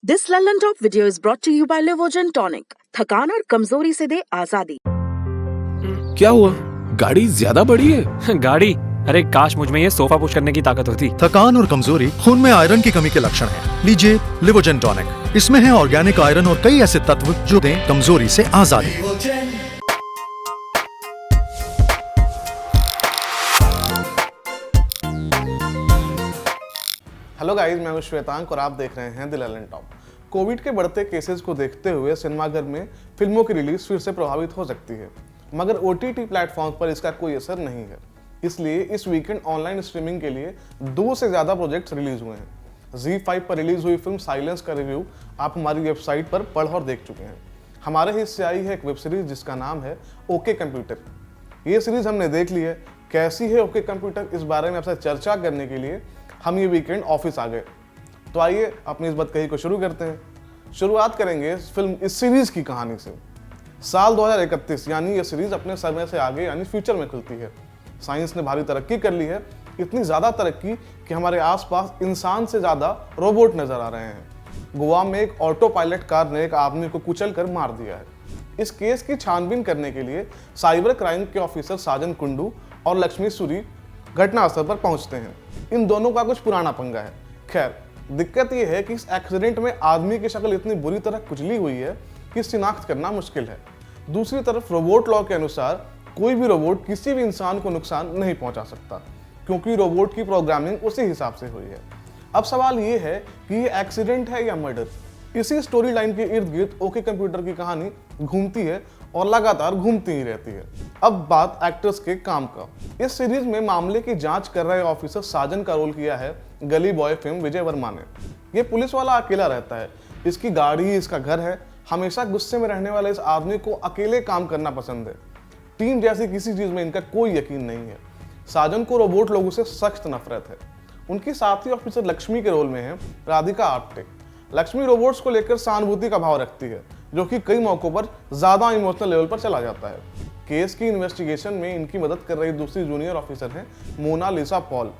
This Lallan top video is brought to you by Livogen tonic. थकान और कमजोरी से दे आजादी। क्या हुआ? गाड़ी ज्यादा बड़ी है। गाड़ी? अरे काश मुझ में ये सोफा पुश करने की ताकत होती। थकान और कमजोरी खून में आयरन की कमी के लक्षण हैं। लीजिए लिवोजन टॉनिक। इसमें है ऑर्गेनिक आयरन और कई ऐसे तत्व जो दें कमजोरी से आजादी। हेलो गाइस, मैं हूं श्वेतांक और आप देख रहे हैं द ललन टॉप। कोविड के बढ़ते केसेस को देखते हुए सिनेमाघर में फिल्मों की रिलीज फिर से प्रभावित हो सकती है, मगर OTT प्लेटफॉर्म पर इसका कोई असर नहीं है। इसलिए इस वीकेंड ऑनलाइन स्ट्रीमिंग के लिए 2 से ज़्यादा प्रोजेक्ट्स रिलीज हुए हैं। ZEE5 पर रिलीज हुई फिल्म साइलेंस का रिव्यू आप हमारी वेबसाइट पर पढ़ और देख चुके हैं। हमारे हिस्से आई है एक वेब सीरीज जिसका नाम है ओके कंप्यूटर। ये सीरीज हमने देख ली है। कैसी है ओके कंप्यूटर, इस बारे में आपसे चर्चा करने के लिए हम ये वीकेंड ऑफिस आ गए। तो आइए अपनी इस बतकही को शुरू करते हैं। शुरुआत करेंगे इस सीरीज की कहानी से। साल 2031 यानी ये सीरीज अपने समय से आगे यानी फ्यूचर में खुलती है। साइंस ने भारी तरक्की कर ली है, इतनी ज़्यादा तरक्की कि हमारे आसपास इंसान से ज़्यादा रोबोट नज़र आ रहे हैं। गोवा में एक ऑटो पायलट कार ने एक आदमी को कुचल कर मार दिया है। इस केस की छानबीन करने के लिए साइबर क्राइम के ऑफिसर साजन कुंडू और लक्ष्मी सूरी घटनास्थल पर पहुंचते हैं। इन दोनों का कुछ पुराना पंगा है। खैर, दिक्कत यह है कि इस एक्सीडेंट में आदमी की शक्ल इतनी बुरी तरह कुचली हुई है कि शिनाख्त करना मुश्किल है। दूसरी तरफ रोबोट लॉ के अनुसार कोई भी रोबोट किसी भी इंसान को नुकसान नहीं पहुंचा सकता, क्योंकि रोबोट की प्रोग्रामिंग उसी हिसाब से हुई है। अब सवाल ये है कि ये एक्सीडेंट है या मर्डर। इसी स्टोरी लाइन के इर्द गिर्द ओके कंप्यूटर की कहानी घूमती है और लगातार घूमती ही रहती है। अब बात एक्टर्स के काम का। इस सीरीज में मामले की जांच कर रहे ऑफिसर साजन का रोल किया है गली बॉय फेम विजय वर्मा ने। ये पुलिस वाला अकेला रहता है, इसकी गाड़ी इसका घर है। हमेशा गुस्से में रहने वाले इस आदमी को अकेले काम करना पसंद है। टीम जैसी किसी चीज में इनका कोई यकीन नहीं है। साजन को रोबोट लोगों से सख्त नफरत है। उनकी साथी ऑफिसर लक्ष्मी के रोल में है राधिका आप्टे। लक्ष्मी रोबोट्स को लेकर सहानुभूति का भाव रखती है, जो कि कई मौकों पर ज्यादा इमोशनल लेवल पर चला जाता है। केस की इन्वेस्टिगेशन में इनकी मदद कर रही दूसरी जूनियर ऑफिसर हैं मोनालिसा पॉल।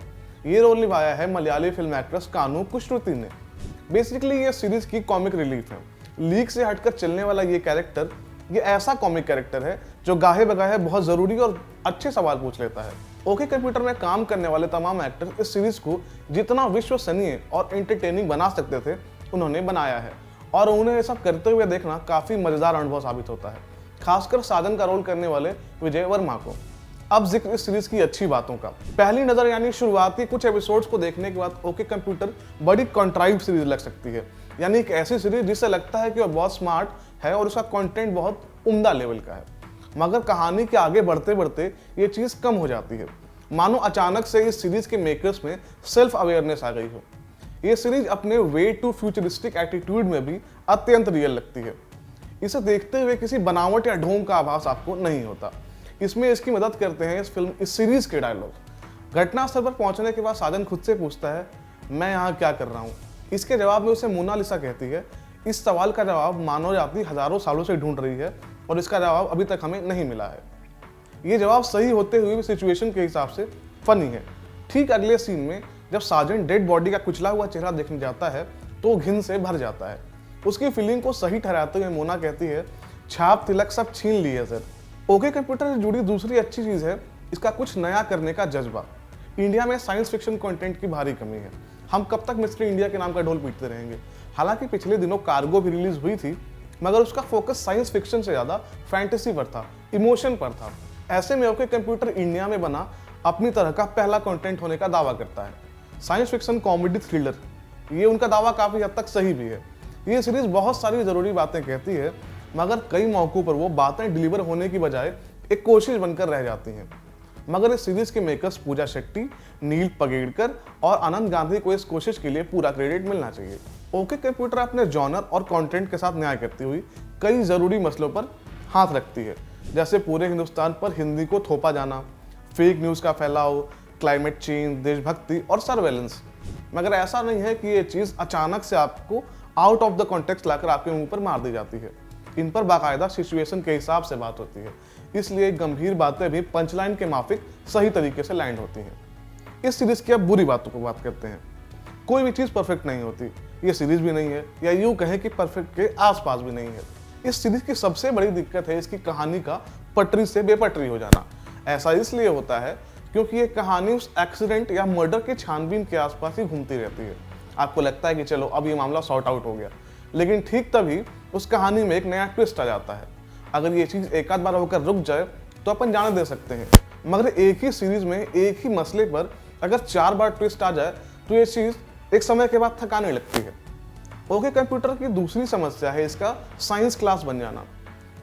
ये रोल निभाया है मलयाली फिल्म एक्ट्रेस कानू कुशरुति ने। बेसिकली ये सीरीज की कॉमिक रिलीफ है। लीक से हटकर चलने वाला ये ऐसा कॉमिक कैरेक्टर है जो गाहे बगाहे बहुत जरूरी और अच्छे सवाल पूछ लेता है। ओके कंप्यूटर में काम करने वाले तमाम एक्टर इस सीरीज को जितना विश्वसनीय और एंटरटेनिंग बना सकते थे उन्होंने बनाया है, और उन्हें सब करते हुए देखना काफी मजेदार अनुभव साबित होता है, खासकर साजन का रोल करने वाले विजय वर्मा को। अब जिक्र इस सीरीज की अच्छी बातों का। पहली नजर यानी शुरुआती कुछ एपिसोड्स को देखने के बाद ओके कंप्यूटर बड़ी कॉन्ट्राइव सीरीज लग सकती है। यानी एक ऐसी सीरीज जिससे लगता है कि वो बहुत स्मार्ट है और उसका कंटेंट बहुत उम्दा लेवल का है, मगर कहानी के आगे बढ़ते बढ़ते ये चीज कम हो जाती है। मानो अचानक से इस सीरीज के मेकर्स में सेल्फ अवेयरनेस आ गई हो। ये सीरीज अपने वे टू फ्यूचरिस्टिक एटीट्यूड में भी अत्यंत रियल लगती है। इसे देखते हुए किसी बनावट या ढोंग का आभास आपको नहीं होता। इसमें इसकी मदद करते हैं इस सीरीज के डायलॉग। घटनास्थल पर पहुंचने के बाद साजन खुद से पूछता है, मैं यहाँ क्या कर रहा हूँ? इसके जवाब में उसे मोनालिसा कहती है, इस सवाल का जवाब मानव जाति हजारों सालों से ढूंढ रही है और इसका जवाब अभी तक हमें नहीं मिला है। ये जवाब सही होते हुए भी सिचुएशन के हिसाब से फनी है। ठीक अगले सीन में जब साजन डेड बॉडी का कुचला हुआ चेहरा देखने जाता है तो घिन से भर जाता है। उसकी फीलिंग को सही ठहराते हुए मोना कहती है, छाप तिलक सब छीन लिए सर। ओके कंप्यूटर से जुड़ी दूसरी अच्छी चीज है इसका कुछ नया करने का जज्बा। इंडिया में साइंस फिक्शन कंटेंट की भारी कमी है। हम कब तक मिस्टर इंडिया के नाम का ढोल पीटते रहेंगे? हालांकि पिछले दिनों कार्गो भी रिलीज हुई थी, मगर उसका फोकस साइंस फिक्शन से ज्यादा फैंटेसी पर था, इमोशन पर था। ऐसे में ओके कंप्यूटर इंडिया में बना अपनी तरह का पहला कंटेंट होने का दावा करता है। साइंस फिक्शन कॉमेडी थ्रिलर, ये उनका दावा काफी हद तक सही भी है। ये सीरीज बहुत सारी जरूरी बातें कहती है, मगर कई मौकों पर वो बातें डिलीवर होने की बजाय एक कोशिश बनकर रह जाती हैं। मगर इस सीरीज के मेकर्स पूजा शेट्टी, नील पगेड़कर और आनंद गांधी को इस कोशिश के लिए पूरा क्रेडिट मिलना चाहिए। ओके कंप्यूटर अपने जॉनर और कंटेंट के साथ न्याय करती हुई कई जरूरी मसलों पर हाथ रखती है, जैसे पूरे हिंदुस्तान पर हिंदी को थोपा जाना, फेक न्यूज का फैलाव, क्लाइमेट चेंज, देशभक्ति और सर्वेलेंस। मगर ऐसा नहीं है कि ये चीज अचानक से आपको आउट ऑफ द कॉन्टेक्स्ट लाकर आपके मुंह पर मार दी जाती है। इन पर बाकायदा सिचुएशन के हिसाब से बात होती है, इसलिए गंभीर बातें भी पंचलाइन के माफिक सही तरीके से लैंड होती हैं। इस सीरीज की अब बुरी बातों को बात करते हैं। कोई भी चीज़ परफेक्ट नहीं होती, ये सीरीज भी नहीं है, या यूँ कहें कि परफेक्ट के आसपास भी नहीं है। इस सीरीज की सबसे बड़ी दिक्कत है इसकी कहानी का पटरी से बेपटरी हो जाना। ऐसा इसलिए होता है क्योंकि ये कहानी उस एक्सीडेंट या मर्डर की छानबीन के आसपास ही घूमती रहती है। आपको लगता है कि चलो अब ये मामला सॉर्ट आउट हो गया, लेकिन ठीक तभी उस कहानी में एक नया ट्विस्ट आ जाता है। अगर ये चीज़ एक आध बार होकर रुक जाए तो अपन जाने दे सकते हैं, मगर एक ही सीरीज में एक ही मसले पर अगर 4 बार ट्विस्ट आ जाए तो ये चीज़ एक समय के बाद थकाने लगती है। ओके कंप्यूटर की दूसरी समस्या है इसका साइंस क्लास बन जाना।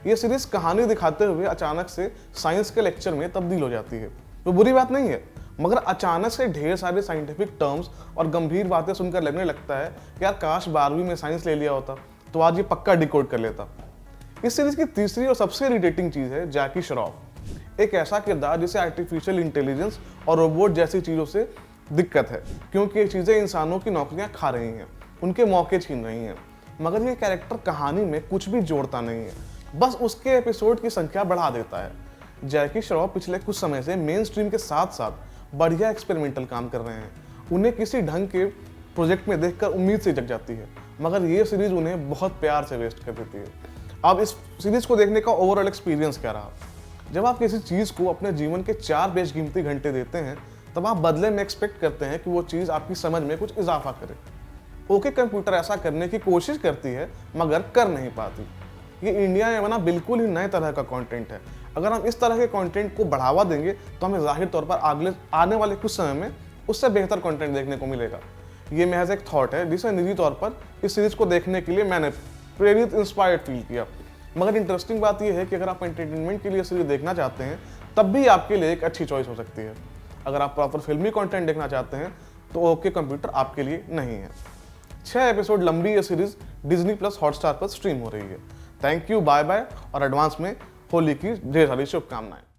ये सीरीज कहानी दिखाते हुए अचानक से साइंस के लेक्चर में तब्दील हो जाती है। तो बुरी बात नहीं है, मगर अचानक से ढेर सारे साइंटिफिक टर्म्स और गंभीर बातें सुनकर लगने लगता है कि यार काश 12वीं में साइंस ले लिया होता तो आज ये पक्का डिकोड कर लेता। इस सीरीज की तीसरी और सबसे इरिटेटिंग चीज़ है जैकी श्रॉफ। एक ऐसा किरदार जिसे आर्टिफिशियल इंटेलिजेंस और रोबोट जैसी चीज़ों से दिक्कत है, क्योंकि ये चीज़ें इंसानों की नौकरियां खा रही हैं, उनके मौके छीन रही हैं। मगर ये कैरेक्टर कहानी में कुछ भी जोड़ता नहीं है, बस उसके एपिसोड की संख्या बढ़ा देता है। जैकी श्रॉफ पिछले कुछ समय से मेन स्ट्रीम के साथ साथ बढ़िया एक्सपेरिमेंटल काम कर रहे हैं। उन्हें किसी ढंग के प्रोजेक्ट में देखकर उम्मीद से जग जाती है, मगर ये सीरीज उन्हें बहुत प्यार से वेस्ट कर देती है। अब इस सीरीज को देखने का ओवरऑल एक्सपीरियंस क्या रहा? जब आप किसी चीज़ को अपने जीवन के 4 बेशकीमती घंटे देते हैं, तब आप बदले में एक्सपेक्ट करते हैं कि वो चीज़ आपकी समझ में कुछ इजाफा करे। ओके कंप्यूटर ऐसा करने की कोशिश करती है मगर कर नहीं पाती। ये इंडिया में बना बिल्कुल ही नए तरह का कंटेंट है। अगर हम इस तरह के कंटेंट को बढ़ावा देंगे तो हमें जाहिर तौर पर आने वाले कुछ समय में उससे बेहतर कंटेंट देखने को मिलेगा। ये महज एक थॉट है जिसे निजी तौर पर इस सीरीज को देखने के लिए मैंने प्रेरित इंस्पायर्ड फील किया। मगर इंटरेस्टिंग बात यह है कि अगर आप एंटरटेनमेंट के लिए सीरीज देखना चाहते हैं तब भी आपके लिए एक अच्छी चॉइस हो सकती है। अगर आप प्रॉपर फिल्मी कंटेंट देखना चाहते हैं तो ओके कंप्यूटर आपके लिए नहीं है। 6 एपिसोड लंबी ये सीरीज डिज्नी प्लस हॉटस्टार पर स्ट्रीम हो रही है। थैंक यू, बाय बाय, और एडवांस में होली की ढेर सारी शुभकामनाएं।